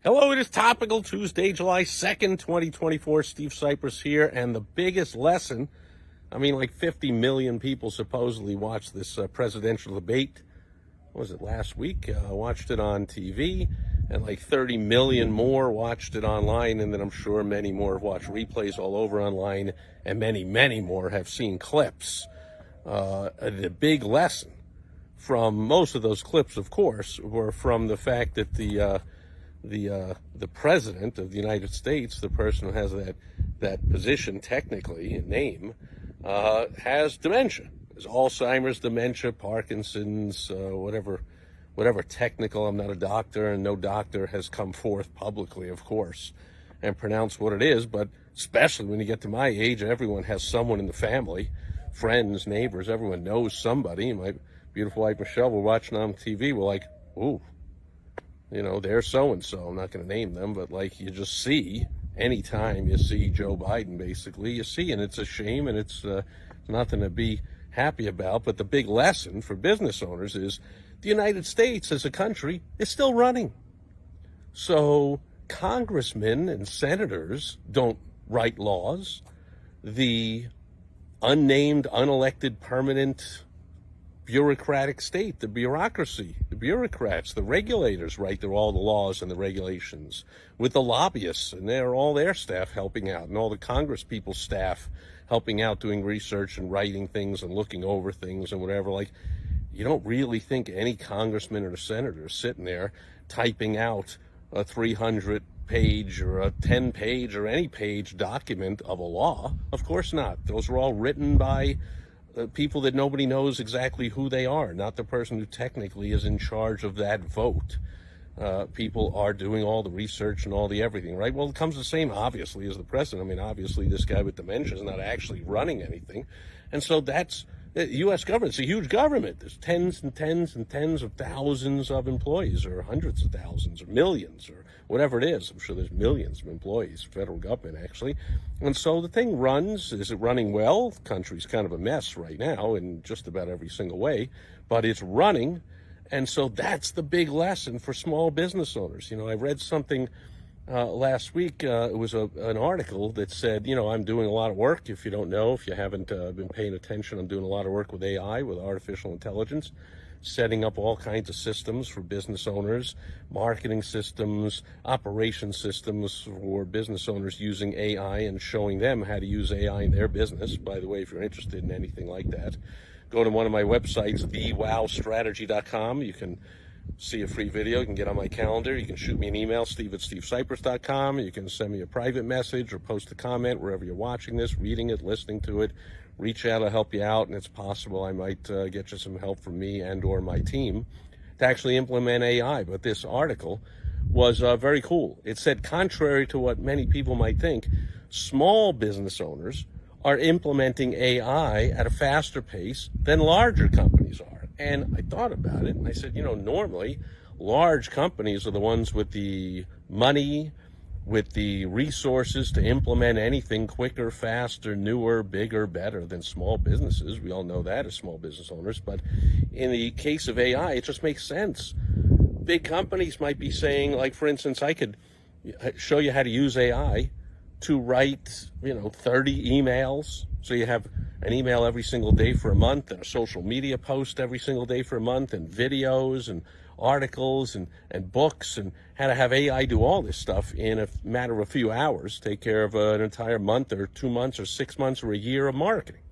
Hello, it is Topical Tuesday, July 2nd, 2024. Steve Sipress here, and the biggest lesson, like 50 million people supposedly watched this presidential debate. What was it, last week? Watched it on TV, and like 30 million more watched it online, and then I'm sure many more have watched replays all over online, and many, many more have seen clips. The big lesson from most of those clips, of course, were from the fact that the president of the United States, the person who has that position technically in name, has dementia. There's Alzheimer's, dementia, Parkinson's, whatever technical. I'm not a doctor, and no doctor has come forth publicly, of course, and pronounced what it is. But especially when you get to my age, everyone has someone in the family, friends, neighbors. Everyone knows somebody. My beautiful wife Michelle, we're watching on TV. We're like, ooh. They're so-and-so. I'm not going to name them, but you just see, anytime you see Joe Biden, basically, you see, and it's a shame, and it's nothing to be happy about. But the big lesson for business owners is the United States as a country is still running. So congressmen and senators don't write laws. The unnamed, unelected, permanent bureaucratic state, the bureaucracy, the bureaucrats, the regulators write all the laws and the regulations with the lobbyists, and they're all their staff helping out, and all the Congress people's staff helping out, doing research and writing things and looking over things and whatever. You don't really think any congressman or senator is sitting there typing out a 300-page or a 10-page or any page document of a law. Of course not. Those are all written by people that nobody knows exactly who they are, not the person who technically is in charge of that vote. People are doing all the research and all the everything, right? Well, it comes the same, obviously, as the president. Obviously, this guy with dementia is not actually running anything. And so that's the U.S. government. It's a huge government. There's tens and tens and tens of thousands of employees, or hundreds of thousands, or millions, or whatever it is. I'm sure there's millions of employees, federal government, actually. And so the thing runs. Is it running well? The country's kind of a mess right now in just about every single way, but it's running. And so that's the big lesson for small business owners. I read something last week. It was an article that said, I'm doing a lot of work. If you don't know, if you haven't been paying attention, I'm doing a lot of work with AI, with artificial intelligence, setting up all kinds of systems for business owners, marketing systems, operation systems for business owners using AI, and showing them how to use AI in their business. By the way, if you're interested in anything like that, go to one of my websites, thewowstrategy.com. You can see a free video. You can get on my calendar. You can shoot me an email, steve@stevesipress.com. You can send me a private message or post a comment wherever you're watching this, reading it, listening to it. Reach out, I'll help you out, and it's possible I might get you some help from me and or my team to actually implement AI. But this article was very cool. It said, contrary to what many people might think, small business owners are implementing AI at a faster pace than larger companies are. And I thought about it, and I said, normally large companies are the ones with the money, with the resources to implement anything quicker, faster, newer, bigger, better than small businesses. We all know that as small business owners. But in the case of AI, it just makes sense. Big companies might be saying, for instance, I could show you how to use AI to write, 30 emails. So you have an email every single day for a month, and a social media post every single day for a month, and videos and articles and books, and how to have AI do all this stuff in a matter of a few hours, take care of an entire month or 2 months or 6 months or a year of marketing.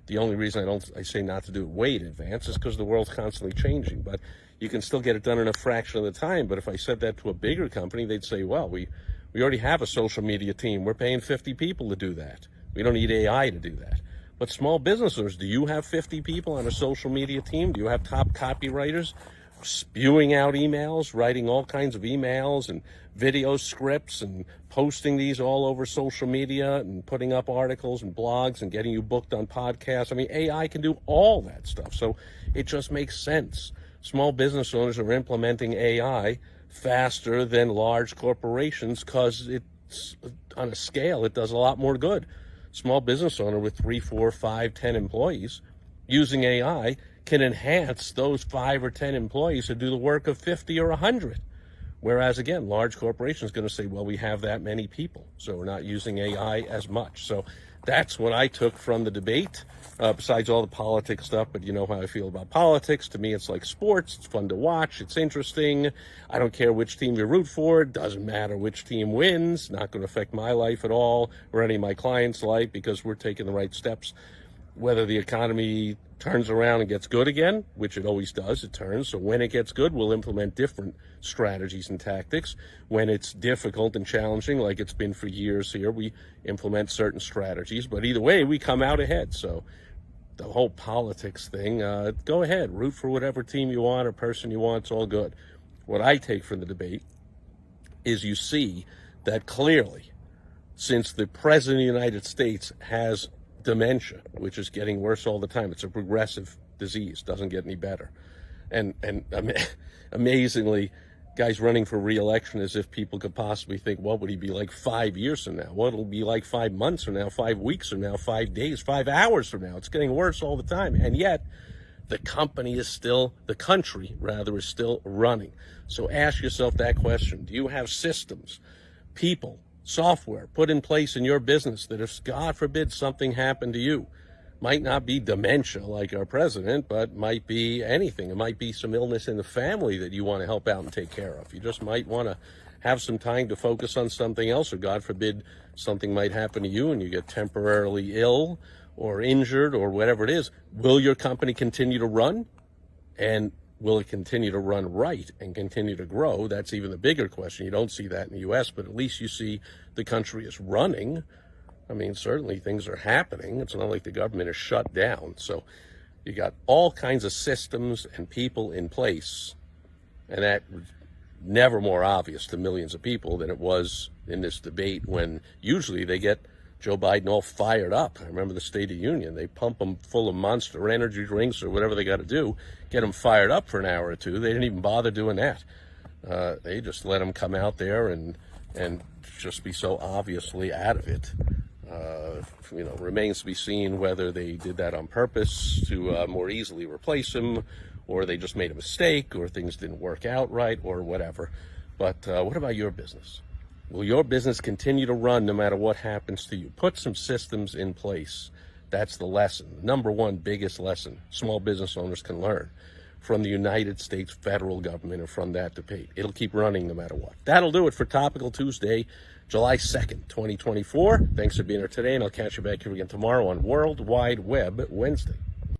The only reason I say not to do it way in advance is because the world's constantly changing, but you can still get it done in a fraction of the time. But if I said that to a bigger company, they'd say, well, we already have a social media team. We're paying 50 people to do that. We don't need AI to do that. But small business owners, do you have 50 people on a social media team? Do you have top copywriters spewing out emails, writing all kinds of emails and video scripts and posting these all over social media and putting up articles and blogs and getting you booked on podcasts? AI can do all that stuff. So it just makes sense. Small business owners are implementing AI faster than large corporations because it's on a scale, it does a lot more good. Small business owner with 3, 4, 5, 10 employees using AI can enhance those 5 or 10 employees to do the work of 50 or 100. Whereas, again, large corporations are going to say, well, we have that many people, so we're not using AI as much. So that's what I took from the debate, besides all the politics stuff. But you know how I feel about politics. To me, it's like sports. It's fun to watch. It's interesting. I don't care which team you root for. It doesn't matter which team wins. Not going to affect my life at all or any of my clients' life, because we're taking the right steps. Whether the economy turns around and gets good again, which it always does, it turns. So when it gets good, we'll implement different strategies and tactics. When it's difficult and challenging, like it's been for years here, we implement certain strategies. But either way, we come out ahead. So the whole politics thing, go ahead, root for whatever team you want or person you want. It's all good. What I take from the debate is you see that clearly, since the President of the United States has dementia, which is getting worse all the time. It's a progressive disease, doesn't get any better. And amazingly, guys running for re-election, as if people could possibly think, what would he be like 5 years from now? What will be like 5 months from now, 5 weeks from now, 5 days, 5 hours from now? It's getting worse all the time. And yet, the country is still running. So ask yourself that question. Do you have systems, people, software put in place in your business that if, God forbid, something happened to you, might not be dementia like our president, but might be anything. It might be some illness in the family that you want to help out and take care of. You just might want to have some time to focus on something else, or God forbid, something might happen to you and you get temporarily ill or injured or whatever it is. Will your company continue to run? And will it continue to run right and continue to grow? That's even the bigger question. You don't see that in the U.S., but at least you see the country is running. I mean, certainly things are happening. It's not like the government is shut down. So you got all kinds of systems and people in place, and that was never more obvious to millions of people than it was in this debate, when usually they get Joe Biden all fired up. I remember the State of the Union. They pump them full of Monster energy drinks or whatever they got to do, get them fired up for an hour or two. They didn't even bother doing that. They just let them come out there and just be so obviously out of it. Remains to be seen whether they did that on purpose to more easily replace him, or they just made a mistake, or things didn't work out right, or whatever. But what about your business? Will your business continue to run no matter what happens to you? Put some systems in place. That's the lesson. The number one biggest lesson small business owners can learn from the United States federal government and from that debate. It'll keep running no matter what. That'll do it for Topical Tuesday, July 2nd, 2024. Thanks for being here today, and I'll catch you back here again tomorrow on World Wide Web Wednesday.